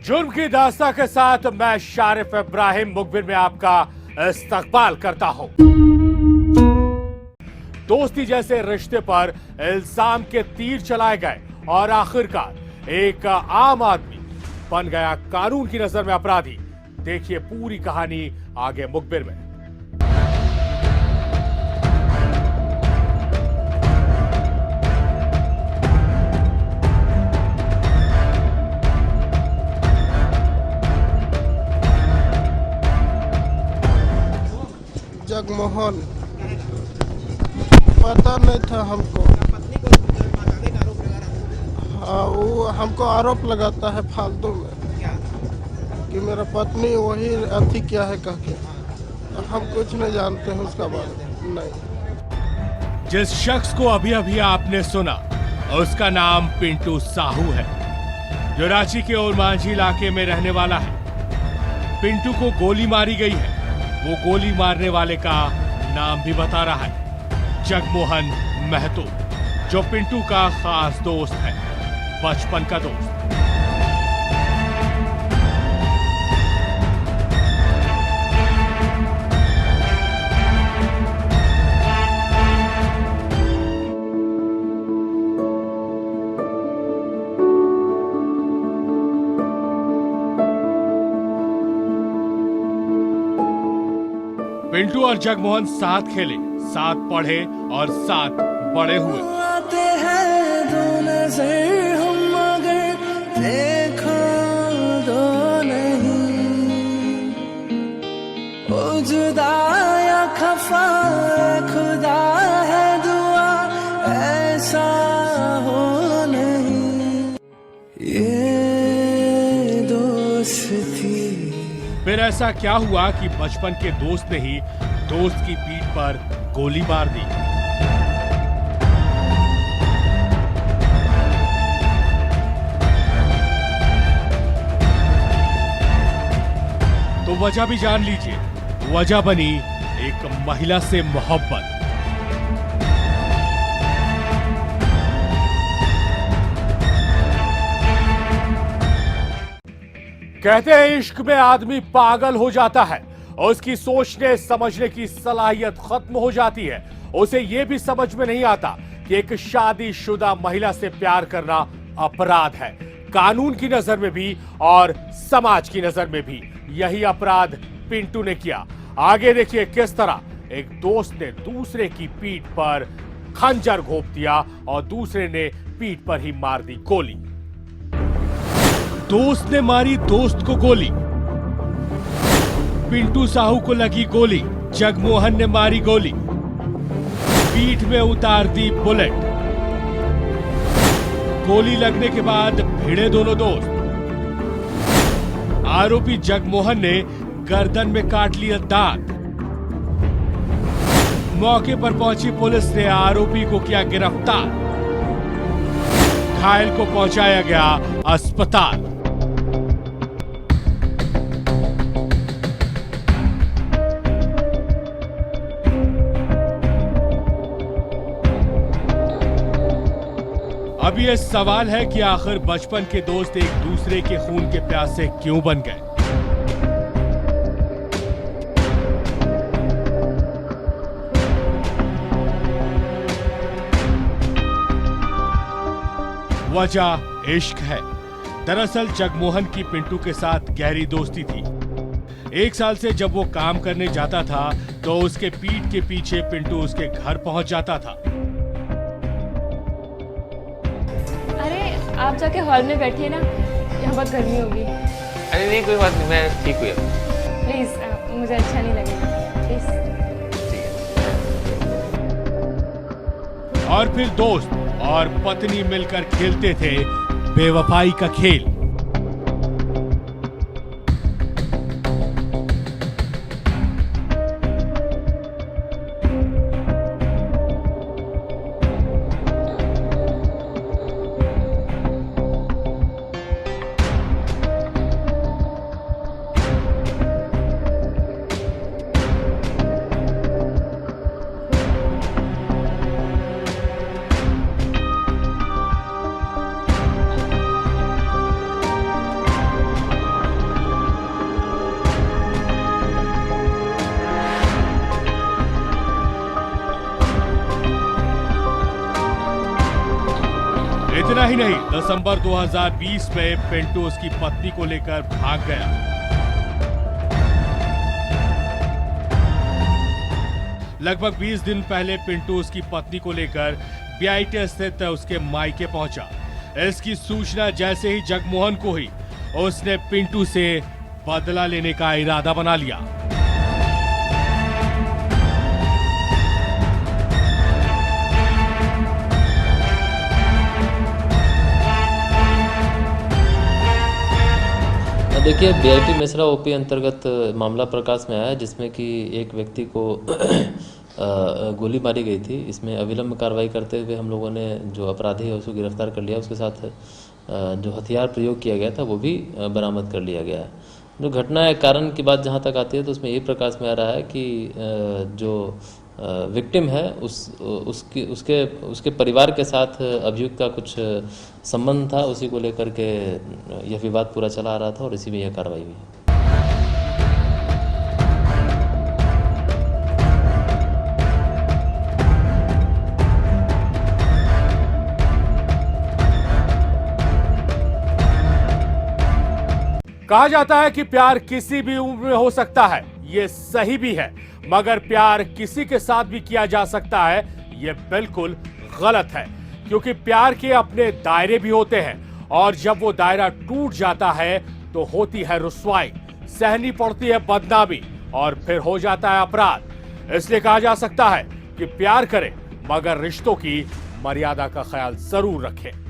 जुर्म की दास्तां के साथ मैं शारिफ इब्राहिम मुखबिर में आपका इस्तकबाल करता हूं। दोस्ती जैसे रिश्ते पर इल्जाम के तीर चलाए गए और आखिरकार एक आम आदमी बन गया कानून की नजर में अपराधी। देखिए पूरी कहानी आगे मुखबिर में। जगमोहन, पता नहीं था हमको। हाँ, वो हमको आरोप लगाता है फालतू में कि मेरा पत्नी वही अथी क्या है कह के। हम कुछ नहीं जानते हैं उसका बारे में। नहीं। जिस शख्स को अभी अभी आपने सुना उसका नाम पिंटू साहू है, जो रांची के ओरमांझी इलाके में रहने वाला है। पिंटू को गोली मारी गई है। वो गोली मारने वाले का नाम भी बता रहा है, जगमोहन महतो, जो पिंटू का खास दोस्त है, बचपन का दोस्त। पिंटू और जगमोहन साथ खेले, साथ पढ़े और साथ बड़े हुए। आते हैं दो नजर हम मगर देखो दो नहीं, ओ जुदा या खफा खुदा है दुआ ऐसा हो नहीं, ये दोस्ती। फिर ऐसा क्या हुआ कि बचपन के दोस्त ने ही दोस्त की पीठ पर गोली मार दी। तो वजह भी जान लीजिए। वजह बनी एक महिला से मोहब्बत। कहते हैं इश्क में आदमी पागल हो जाता है, उसकी सोचने समझने की सलाहियत खत्म हो जाती है। उसे यह भी समझ में नहीं आता कि एक शादीशुदा महिला से प्यार करना अपराध है, कानून की नजर में भी और समाज की नजर में भी। यही अपराध पिंटू ने किया। आगे देखिए किस तरह एक दोस्त ने दूसरे की पीठ पर खंजर घोंप दिया और दूसरे ने पीठ पर ही मार दी गोली। दोस्त ने मारी दोस्त को गोली। पिंटू साहू को लगी गोली, जगमोहन ने मारी गोली, पीठ में उतार दी बुलेट। गोली लगने के बाद भिड़े दोनों दोस्त। आरोपी जगमोहन ने गर्दन में काट लिया दांत। मौके पर पहुंची पुलिस ने आरोपी को किया गिरफ्तार। घायल को पहुंचाया गया अस्पताल। अब यह सवाल है कि आखिर बचपन के दोस्त एक दूसरे के खून के प्यासे क्यों बन गए। वजह इश्क है। दरअसल जगमोहन की पिंटू के साथ गहरी दोस्ती थी। एक साल से जब वो काम करने जाता था तो उसके पीठ के पीछे पिंटू उसके घर पहुंच जाता था। आप जाके हॉल में बैठिए ना, यहाँ बहुत गर्मी होगी। अरे नहीं कोई बात नहीं, मैं ठीक हूँ। प्लीज मुझे अच्छा नहीं लगेगा, प्लीज। और फिर दोस्त और पत्नी मिलकर खेलते थे बेवफाई का खेल। इतना ही नहीं, दिसंबर 2020 में पिंटू उसकी पत्नी को लेकर भाग गया। लगभग 20 दिन पहले पिंटू उसकी पत्नी को लेकर बीआईटी स्थित उसके मायके पहुंचा। इसकी सूचना जैसे ही जगमोहन को हुई, उसने पिंटू से बदला लेने का इरादा बना लिया। देखिए, बीआईटी मेसरा ओपी अंतर्गत मामला प्रकाश में आया है, जिसमें कि एक व्यक्ति को गोली मारी गई थी। इसमें अविलंब कार्रवाई करते हुए हम लोगों ने जो अपराधी है उसको गिरफ्तार कर लिया। उसके साथ जो हथियार प्रयोग किया गया था वो भी बरामद कर लिया गया है। जो घटना है कारण की बात जहाँ तक आती है तो उसमें ये प्रकाश में आ रहा है कि जो विक्टिम है उसके परिवार के साथ अभियुक्त का कुछ संबंध था। उसी को लेकर के यह विवाद पूरा चला आ रहा था और इसी में यह कार्रवाई हुई है। कहा जाता है कि प्यार किसी भी उम्र में हो सकता है, ये सही भी है, मगर प्यार किसी के साथ भी किया जा सकता है, ये बिल्कुल गलत है। क्योंकि प्यार के अपने दायरे भी होते हैं और जब वो दायरा टूट जाता है तो होती है रुसवाई, सहनी पड़ती है बदनामी और फिर हो जाता है अपराध। इसलिए कहा जा सकता है कि प्यार करें मगर रिश्तों की मर्यादा का ख्याल जरूर रखें।